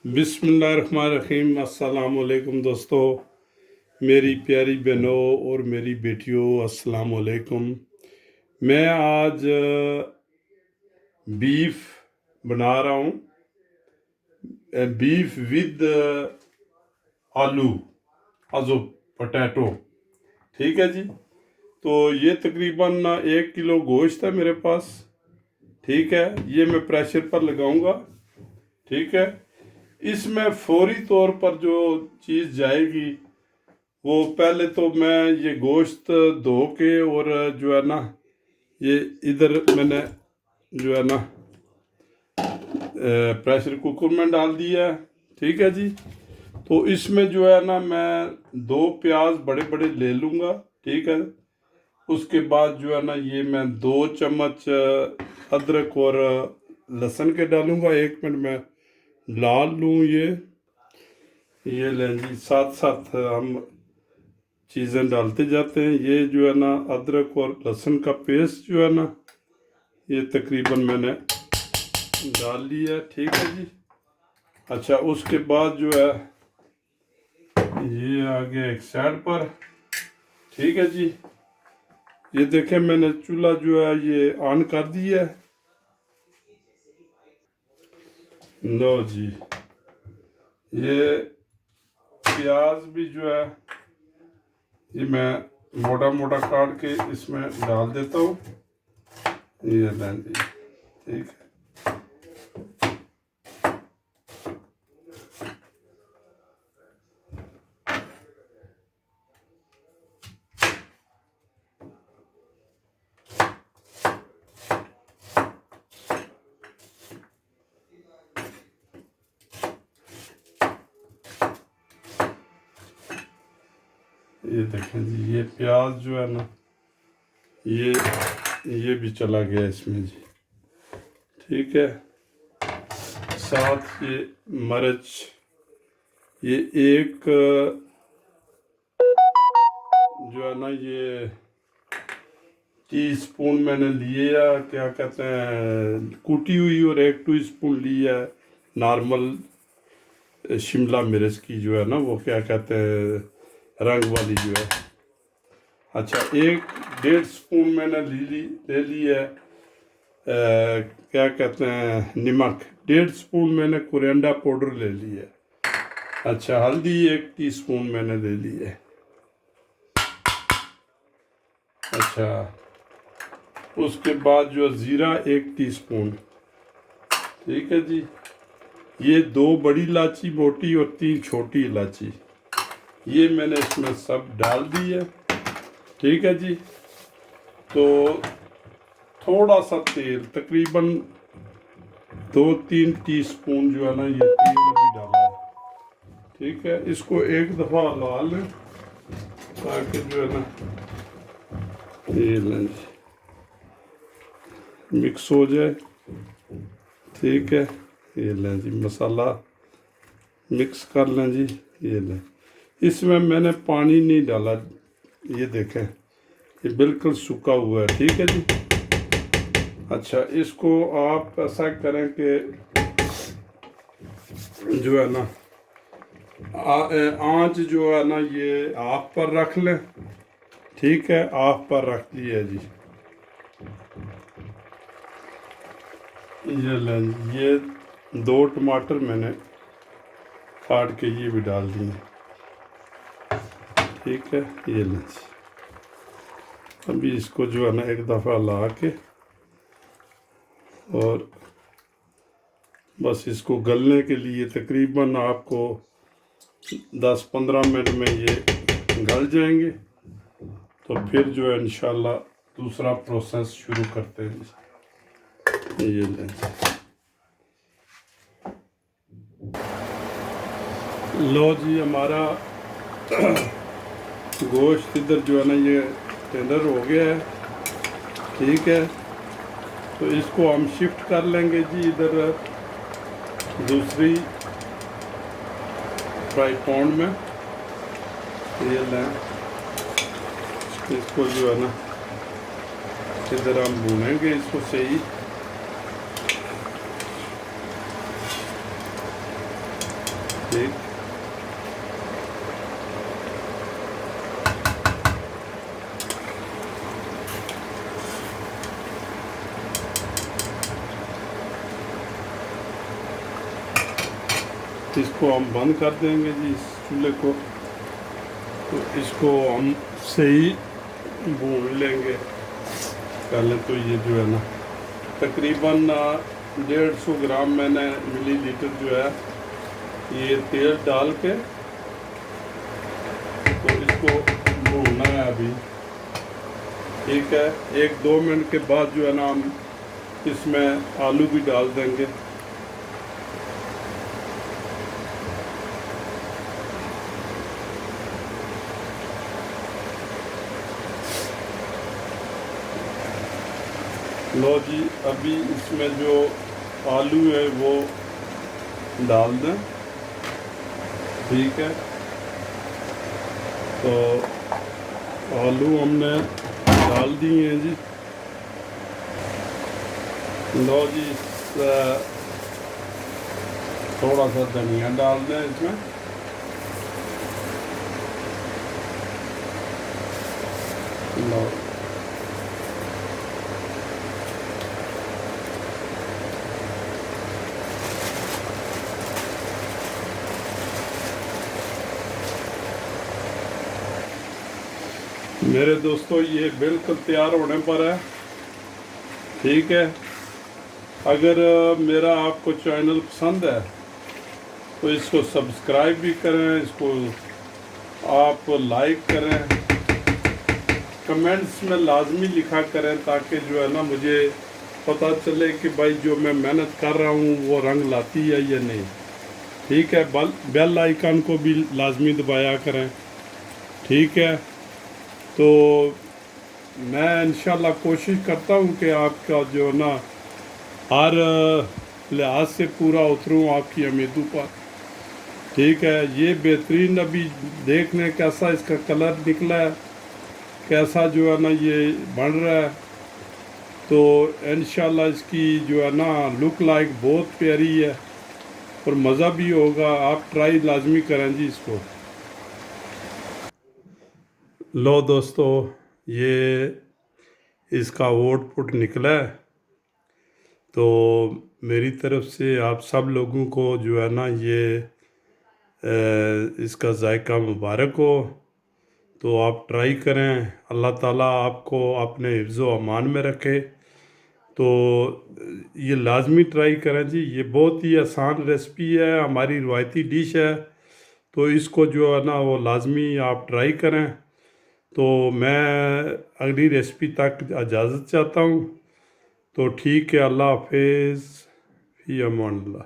बिस्मिल्लाहिर्रहमानिर्रहीम। अस्सलाम वालेकुम दोस्तों, मेरी प्यारी बहनों और मेरी बेटियों, अस्सलाम वालेकुम। मैं आज बीफ बना रहा हूँ, बीफ विद आलू आजो पोटैटो। ठीक है जी। तो ये तकरीबन 1 किलो गोश्त है मेरे पास। ठीक है, ये मैं प्रेशर पर लगाऊंगा। ठीक है, इसमें फौरी तौर पर जो चीज़ जाएगी वो पहले तो मैं ये गोश्त धो के और जो है ना ये इधर मैंने जो है ना प्रेशर कुकर में डाल दिया है। ठीक है जी। तो इसमें जो है ना मैं 2 प्याज बड़े बड़े ले लूँगा। ठीक है, उसके बाद जो है ना ये मैं 2 चम्मच अदरक और लहसुन के डालूँगा। 1 मिनट में डाल लूँ ये लें जी। साथ साथ हम चीज़ें डालते जाते हैं। ये जो है ना अदरक और लहसुन का पेस्ट जो है ना ये तकरीबन मैंने डाल लिया है। ठीक है जी। अच्छा, उसके बाद जो है ये आ गया एक साइड पर। ठीक है जी। ये देखें, मैंने चूल्हा जो है ये ऑन कर दिया है। लो जी, ये प्याज भी जो है ये मैं मोटा मोटा काट के इसमें डाल देता हूँ। ये लें जी। ठीक है, ये देखें जी, ये प्याज जो है ना ये भी चला गया इसमें जी। ठीक है, साथ ये मिर्च, ये एक जो है ना ये टीस्पून मैंने लिया, क्या कहते हैं, कूटी हुई, और 1 टीस्पून लिया नॉर्मल शिमला मिर्च की जो है ना वो क्या कहते हैं रंग वाली जो है। अच्छा, 1 डेढ़ स्पून मैंने ले ली है क्या कहते हैं नमक। 1.5 स्पून मैंने कोरिएंडर पाउडर ले ली है। अच्छा, हल्दी 1 टीस्पून मैंने ले ली है। अच्छा, उसके बाद जो ज़ीरा 1 टीस्पून। ठीक है जी। ये 2 बड़ी इलायची मोटी और 3 छोटी इलायची, ये मैंने इसमें सब डाल दी है। ठीक है जी। तो थोड़ा सा तेल, तकरीबन 2-3 टीस्पून जो है ना ये तेल भी डाला है। ठीक है, इसको एक दफ़ा हिला लें ताकि जो है ना ये लें मिक्स हो जाए। ठीक है, ये लें जी, मसाला मिक्स कर लें जी। ये लें, इसमें मैंने पानी नहीं डाला, ये देखें ये बिल्कुल सूखा हुआ है। ठीक है जी। अच्छा, इसको आप ऐसा करें कि जो है ना आँच जो है ना ये आग पर रख लें। ठीक है, आग पर रख लिया जी। ये लें, ये 2 टमाटर मैंने काट के ये भी डाल दिए। ठीक है, ये लें जी। अभी इसको जो है ना एक दफ़ा ला के और बस इसको गलने के लिए तकरीबन आपको 10-15 मिनट में ये गल जाएंगे। तो फिर जो है इंशाल्लाह दूसरा प्रोसेस शुरू करते हैं। ये लें, लो जी, हमारा गोश्त इधर जो है ना ये टेंडर हो गया है। ठीक है, तो इसको हम शिफ्ट कर लेंगे जी इधर दूसरी फ्राई पैन में। ये लें, इसको जो है ना इधर हम भूनेंगे इसको सही। ठीक। इसको हम बंद कर देंगे जी इस चूल्हे को। तो इसको हम सही भून लेंगे पहले। तो ये जो है ना तकरीबन 150 ग्राम मैंने मिलीलीटर जो है ये तेल डाल के तो इसको भूनना है अभी। ठीक है, 1-2 मिनट के बाद जो है ना हम इसमें आलू भी डाल देंगे। लो जी, अभी इसमें जो आलू है वो डाल दें। ठीक है, तो आलू हमने डाल दिए हैं जी। लो जी, थोड़ा सा धनिया डाल दें इसमें। लो मेरे दोस्तों, ये बिल्कुल तैयार होने पर है। ठीक है, अगर मेरा आपको चैनल पसंद है तो इसको सब्सक्राइब भी करें, इसको आप लाइक करें, कमेंट्स में लाजमी लिखा करें ताकि जो है ना मुझे पता चले कि भाई जो मैं मेहनत कर रहा हूँ वो रंग लाती है या नहीं। ठीक है, बेल आइकन को भी लाजमी दबाया करें। ठीक है, तो मैं इंशाल्लाह कोशिश करता हूँ कि आपका जो ना हर लिहाज से पूरा उतरूँ आपकी उम्मीदों पर। ठीक है, ये बेहतरीन अभी देखने कैसा इसका कलर निकला है, कैसा जो है ना ये बन रहा है। तो इंशाल्लाह इसकी जो है ना लुक लाइक बहुत प्यारी है और मज़ा भी होगा। आप ट्राई लाजमी करें जी इसको। लो दोस्तों, ये इसका आउटपुट निकला है। तो मेरी तरफ से आप सब लोगों को जो है ना ये इसका जायका मुबारक हो। तो आप ट्राई करें, अल्लाह ताला आपको अपने हिफ्ज़ व अमान में रखे। तो ये लाजमी ट्राई करें जी, ये बहुत ही आसान रेसिपी है, हमारी रवायती डिश है। तो इसको जो है ना वो लाजमी आप ट्राई करें। तो मैं अगली रेसिपी तक इजाज़त चाहता हूँ। तो ठीक है, अल्लाह हाफिज़, फ़ी अमान अल्लाह।